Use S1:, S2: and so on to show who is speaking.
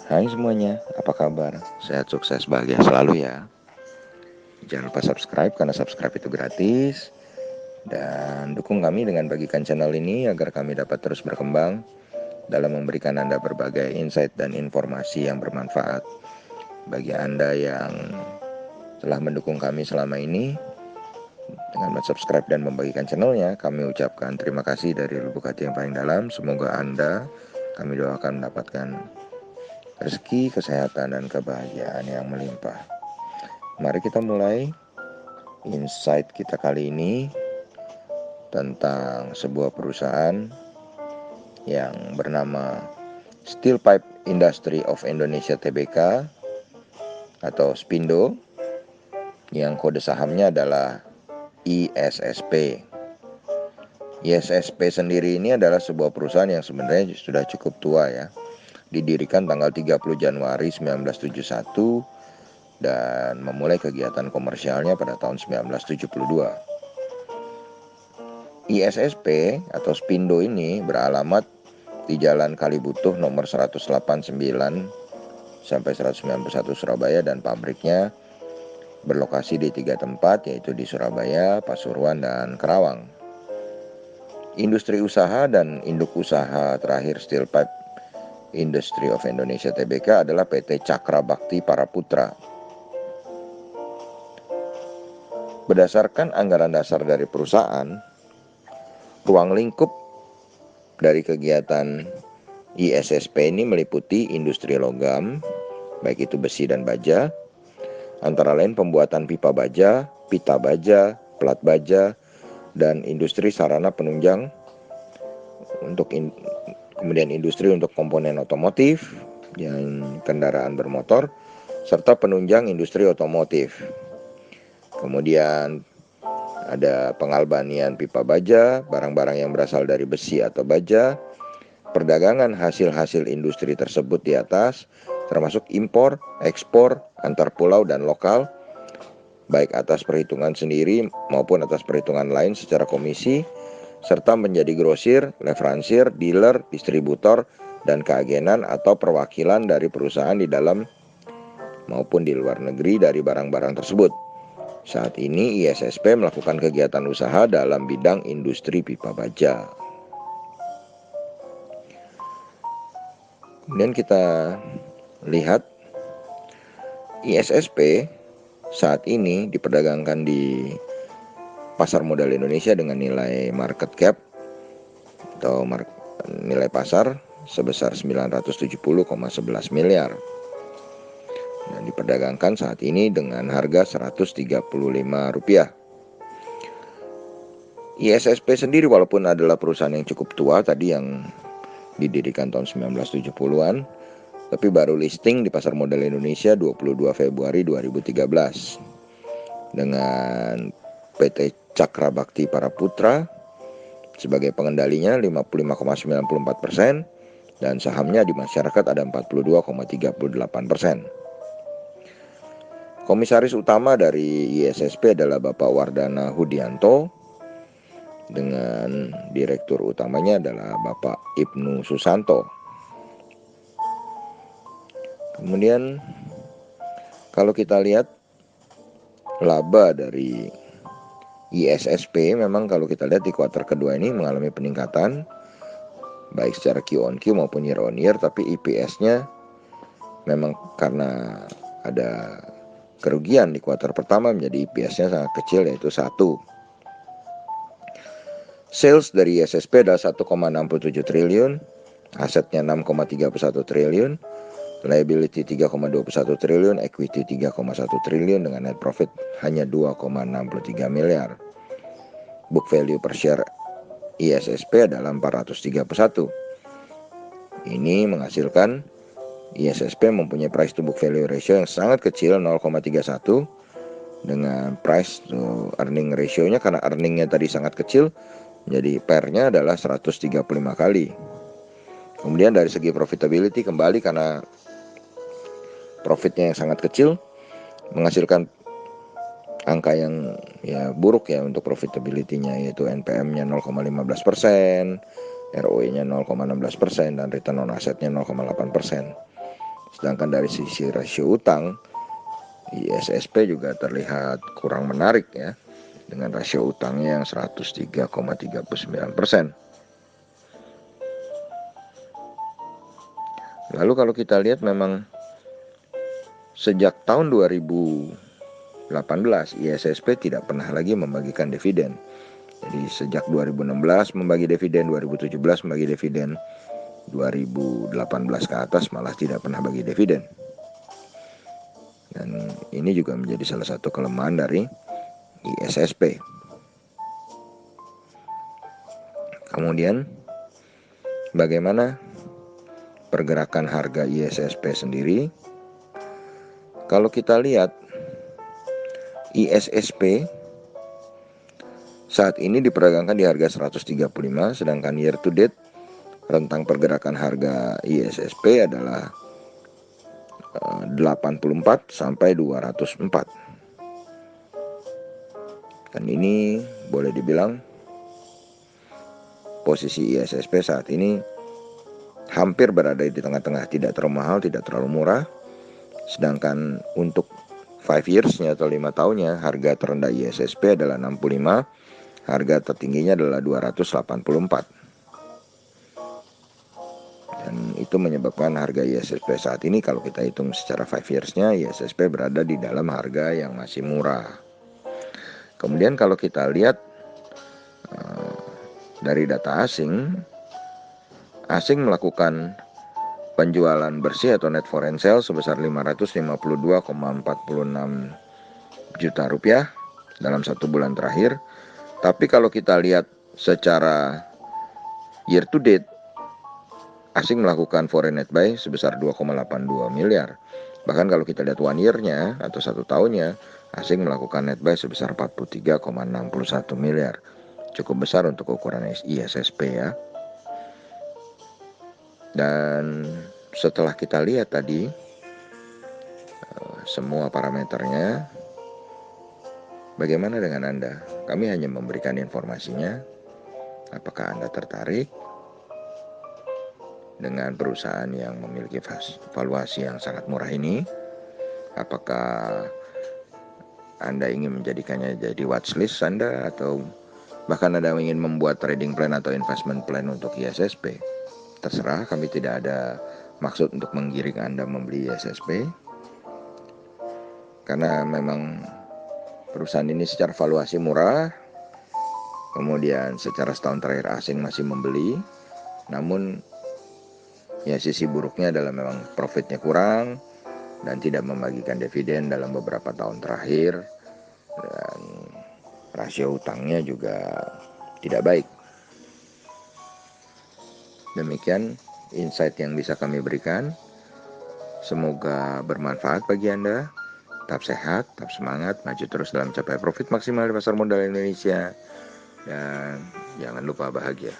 S1: Hai semuanya, apa kabar? Sehat, sukses, bahagia selalu ya. Jangan lupa subscribe karena subscribe itu gratis. Dan dukung kami dengan bagikan channel ini agar kami dapat terus berkembang dalam memberikan Anda berbagai insight dan informasi yang bermanfaat. Bagi Anda yang telah mendukung kami selama ini dengan subscribe dan membagikan channelnya, kami ucapkan terima kasih dari lubuk hati yang paling dalam. Semoga Anda, kami doakan mendapatkan rezeki, kesehatan, dan kebahagiaan yang melimpah. Mari kita mulai insight kita kali ini tentang sebuah perusahaan yang bernama Steel Pipe Industry of Indonesia Tbk atau SPINDO, yang kode sahamnya adalah ISSP. ISSP sendiri ini adalah sebuah perusahaan yang sebenarnya sudah cukup tua ya. Didirikan tanggal 30 Januari 1971 dan memulai kegiatan komersialnya pada tahun 1972. ISSP atau SPINDO ini beralamat di Jalan Kalibutuh nomor 189 sampai 191 Surabaya, dan pabriknya berlokasi di 3 tempat, yaitu di Surabaya, Pasuruan, dan Karawang. Industri usaha dan induk usaha terakhir Steel Pipe Industry of Indonesia Tbk adalah PT Cakra Bakti Paraputra. Berdasarkan anggaran dasar dari perusahaan, ruang lingkup dari kegiatan ISSP ini meliputi industri logam, baik itu besi dan baja, antara lain pembuatan pipa baja, pita baja, plat baja, dan industri sarana penunjang kemudian industri untuk komponen otomotif dan kendaraan bermotor, serta penunjang industri otomotif. Kemudian ada pengalbanian pipa baja, barang-barang yang berasal dari besi atau baja, perdagangan hasil-hasil industri tersebut di atas, termasuk impor, ekspor, antar pulau dan lokal, baik atas perhitungan sendiri maupun atas perhitungan lain secara komisi, serta menjadi grosir, leveransir, dealer, distributor, dan keagenan atau perwakilan dari perusahaan di dalam maupun di luar negeri dari barang-barang tersebut. Saat ini ISSP melakukan kegiatan usaha dalam bidang industri pipa baja. Kemudian kita lihat ISSP saat ini diperdagangkan di pasar modal Indonesia dengan nilai market cap atau nilai pasar sebesar 970,11 miliar dan diperdagangkan saat ini dengan harga Rp135. ISSP sendiri walaupun adalah perusahaan yang cukup tua tadi, yang didirikan tahun 1970-an, tapi baru listing di pasar modal Indonesia 22 Februari 2013 dengan PT Cakra Bakti Paraputra sebagai pengendalinya 55,94% dan sahamnya di masyarakat ada 42,38%. Komisaris utama dari ISSP adalah Bapak Wardana Hudianto dengan direktur utamanya adalah Bapak Ibnu Susanto. Kemudian kalau kita lihat laba dari ISSP, memang kalau kita lihat di kuartal kedua ini mengalami peningkatan baik secara Q on Q maupun year on year, tapi EPS-nya memang karena ada kerugian di kuartal pertama menjadi EPS-nya sangat kecil, yaitu 1. Sales dari ISSP adalah 1,67 triliun, asetnya 6,31 triliun, liability 3,21 triliun, equity 3,1 triliun dengan net profit hanya 2,63 miliar. Book value per share ISSP adalah 431. Ini menghasilkan ISSP mempunyai price to book value ratio yang sangat kecil 0,31 dengan price to earning ratio-nya, karena earningnya tadi sangat kecil, jadi PER-nya adalah 135 kali. Kemudian dari segi profitability kembali, karena profitnya yang sangat kecil menghasilkan angka yang buruk ya untuk profitability-nya, yaitu NPM-nya 0,15%, ROE-nya 0,16%, dan return on asset-nya 0,8%. Sedangkan dari sisi rasio utang, ISSP juga terlihat kurang menarik ya, dengan rasio utangnya yang 103,39%. Lalu kalau kita lihat memang sejak tahun 2018 ISSP tidak pernah lagi membagikan dividen. Jadi sejak 2016 membagi dividen, 2017 membagi dividen, 2018 ke atas malah tidak pernah bagi dividen. Dan ini juga menjadi salah satu kelemahan dari ISSP. Kemudian bagaimana pergerakan harga ISSP sendiri? Kalau kita lihat ISSP saat ini diperdagangkan di harga 135, sedangkan year to date rentang pergerakan harga ISSP adalah 84 sampai 204. Dan ini boleh dibilang posisi ISSP saat ini hampir berada di tengah-tengah, tidak terlalu mahal, tidak terlalu murah. Sedangkan untuk 5 years-nya atau 5 tahunnya, harga terendah ISSP adalah 65, harga tertingginya adalah 284. Dan itu menyebabkan harga ISSP saat ini kalau kita hitung secara 5 years-nya, ISSP berada di dalam harga yang masih murah. Kemudian kalau kita lihat dari data asing melakukan penjualan bersih atau net foreign sales sebesar 552,46 juta rupiah dalam 1 bulan terakhir. Tapi kalau kita lihat secara year to date, asing melakukan foreign net buy sebesar 2,82 miliar. Bahkan kalau kita lihat 1 year-nya atau 1 tahunnya, asing melakukan net buy sebesar 43,61 miliar. Cukup besar untuk ukuran ISSP ya. Dan setelah kita lihat tadi semua parameternya, bagaimana dengan Anda? Kami hanya memberikan informasinya. Apakah Anda tertarik dengan perusahaan yang memiliki valuasi yang sangat murah ini? Apakah Anda ingin menjadikannya jadi watchlist Anda, atau bahkan Anda ingin membuat trading plan atau investment plan untuk ISSP? Terserah, kami tidak ada maksud untuk menggiring Anda membeli ISSP. Karena memang perusahaan ini secara valuasi murah, kemudian secara setahun terakhir asing masih membeli. Namun ya sisi buruknya adalah memang profitnya kurang dan tidak membagikan dividen dalam beberapa tahun terakhir, dan rasio utangnya juga tidak baik. Demikian insight yang bisa kami berikan. Semoga bermanfaat bagi Anda. Tetap sehat, tetap semangat, maju terus dalam capai profit maksimal di pasar modal Indonesia, dan jangan lupa bahagia.